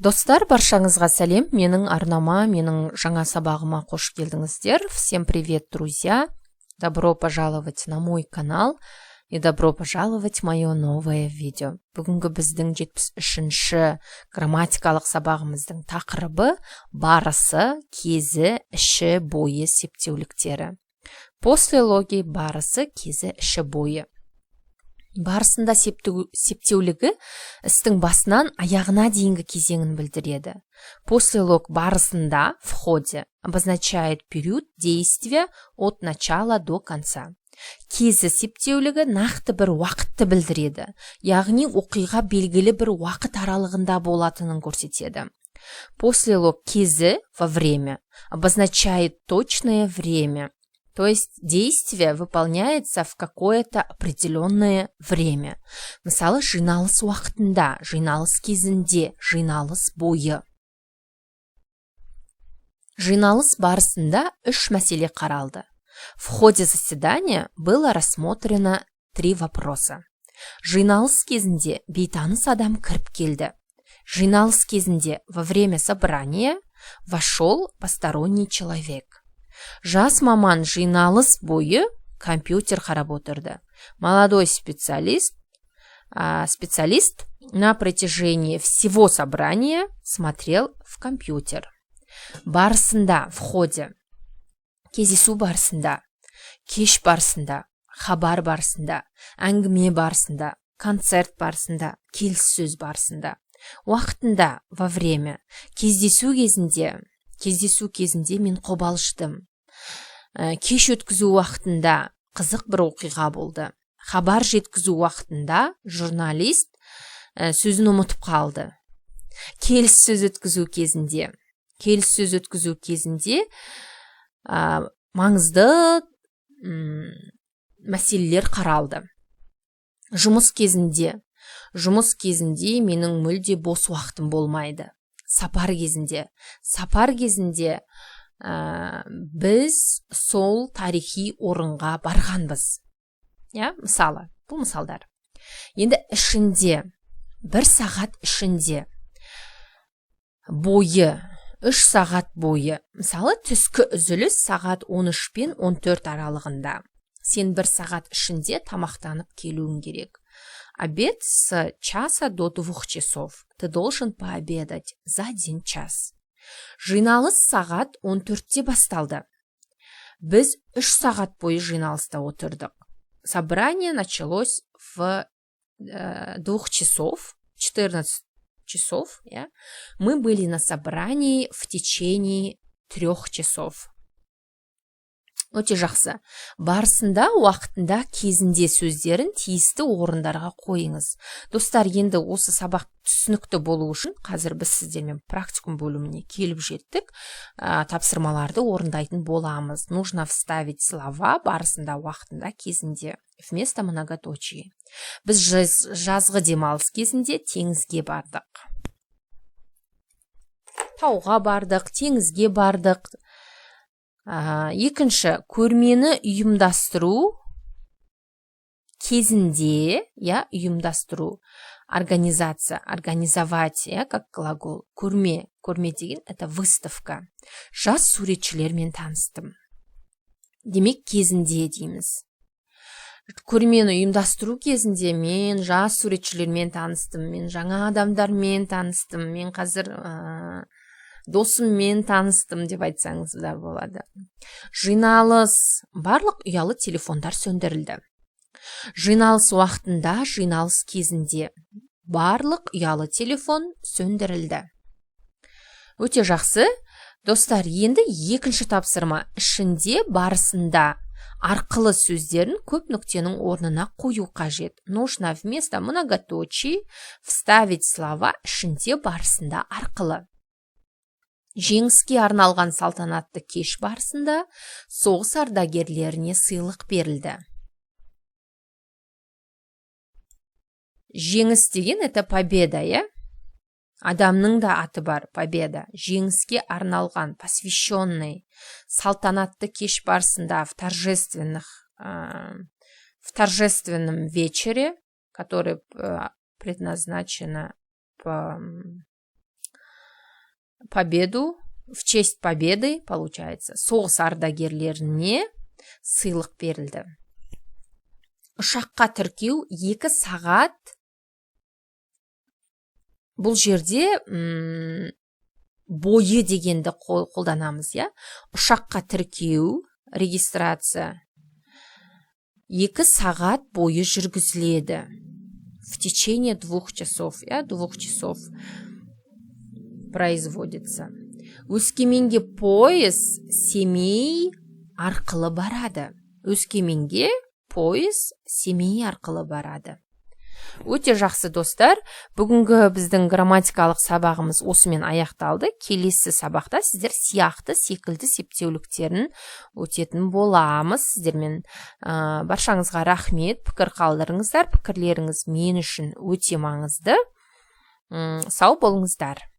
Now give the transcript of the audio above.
Достар, баршаңызға сәлем. Менің арнама, менің жаңа сабағыма қош келдіңіздер. Всем привет, друзья. Добро пожаловать на мой канал и добро пожаловать в мое новое видео. Бүгінгі біздің 73-ші грамматикалық сабағымыздың тақырыбы барысы, кезі, іші, бойы септеуліктері. После логи барысы, кезі, іші, бойы. Барысында септеулігі істің басынан аяғына дейінгі кезеңін білдіреді. Послелог барысында в ходе обозначает период действия от начала до конца. Кезі септеулігі нақты бір уақытты білдіреді, яғни оқиға белгілі бір уақыт аралығында болатынын көрсетеді. Послелог кезі во время обозначает точное время. То есть действие выполняется в какое-то определенное время. Мысалы, жиналыс уақытында, жиналыс кезінде, жиналыс бойы. Жиналыс барысында 3 мәселе қаралды. В ходе заседания было рассмотрено 3 вопроса. Жиналыс кезінде бейтаныс адам кіріп келді. Жиналыс кезінде во время собрания вошел посторонний человек. Жас маман жиналыс бойы компьютер қарап отырды. Молодой специалист на протяжении всего собрания смотрел в компьютер. Барысында, в ходе, кездесу барысында, кеш барысында, хабар барысында, әңгіме барысында, концерт барысында, келіссөз барысында. Уақытында, во время, кездесу кезінде мен қобалжыдым. Кеш өткізу уақытында қызық бір оқиға болды. Хабар жеткізу уақытында журналист сөзін ұмытып қалды. Келіссөз өткізу кезінде маңызды мәселелер қаралды. Жұмыс кезінде менің мүлде бос уақытым болмайды. Сапар кезінде біз сол тарихи орынға барғанбыз. Мысалы, бұл мысалдар. Енді ішінде, 1 сағат ішінде, бойы, 3 сағат бойы. Мысалы, түскі үзіліс сағат 13 пен 14 аралығында. Сен 1 сағат ішінде тамақтанып келуің керек. Обед с часа до 2 часов. Ты должен пообедать за 1 час. Жиналыс сағат 14-те басталды. Біз 3 сағат бойы жиналыста отырдық. Собрание началось в 2 часов, 14 часов. Мы были на собрании в течение 3 часов. Өте жақсы. Барысында, уақытында, кезінде сөздерін тиісті орындарға қойыңыз. Достар, енді осы сабақ түсінікті болу үшін қазір біз сіздермен практикум бөліміне келіп жеттік. Тапсырмаларды орындайтын боламыз. Нужно вставить слова барысында, уақытында, кезінде вместо многоточия. Біз жазғы демалыс кезінде теңізге бардық. Тауға бардық, теңізге бардық. Екінші, көрмені ұйымдастыру кезінде, ұйымдастыру, организация, организовать, как глагол, көрме деген, это выставка. Жас суретшілермен таныстым. Демек, кезінде дейміз. Көрмені ұйымдастыру кезінде мен жас суретшілермен таныстым, мен жаңа адамдармен таныстым, мен қазір досыммен таныстым деп айтсаңыз да болады. Жиналыс, барлық ұялы телефондар сөндірілді. Жиналыс уақытында, жиналыс кезінде барлық ұялы телефон сөндірілді. Өте жақсы. Достар, енді екінші тапсырма. Ішінде, барысында арқылы сөздерін көп нүктенің орнына қою қажет. Нужно вместо многоточий вставить слова ішінде, барысында, арқылы. Жеңіске арналған салтанатты кеш барысында соғыс ардагерлеріне сыйлық берілді. Жеңіс деген это победа, Адамның да аты бар, победа. Жеңіске арналған, посвященный, салтанатты кеш барысында в торжественном вечере, который предназначено в честь победы, получается, соғыс ардагерлеріне сыйлық берілді. Ұшаққа тіркеу 2 сағат. Бұл жерде бойы дегенді қолданамыз, я? Ұшаққа тіркеу, регистрация 2 сағат бойы жүргізіледі. В течение 2 часов, я? 2 часов производится. Өскеменге пойыз Семей арқылы барады. Өскеменге пойыз Семей арқылы барады. Өте жақсы достар, бүгінгі біздің грамматикалық сабағымыз осымен аяқталды. Келесі сабақта сіздер сияқты секілді септеуліктерін өтетін боламыз. Сіздермен баршаңызға рахмет, пікір қалдырыңыздар. Пікірлеріңіз мен үшін өте маңызды. Сау болыңыздар.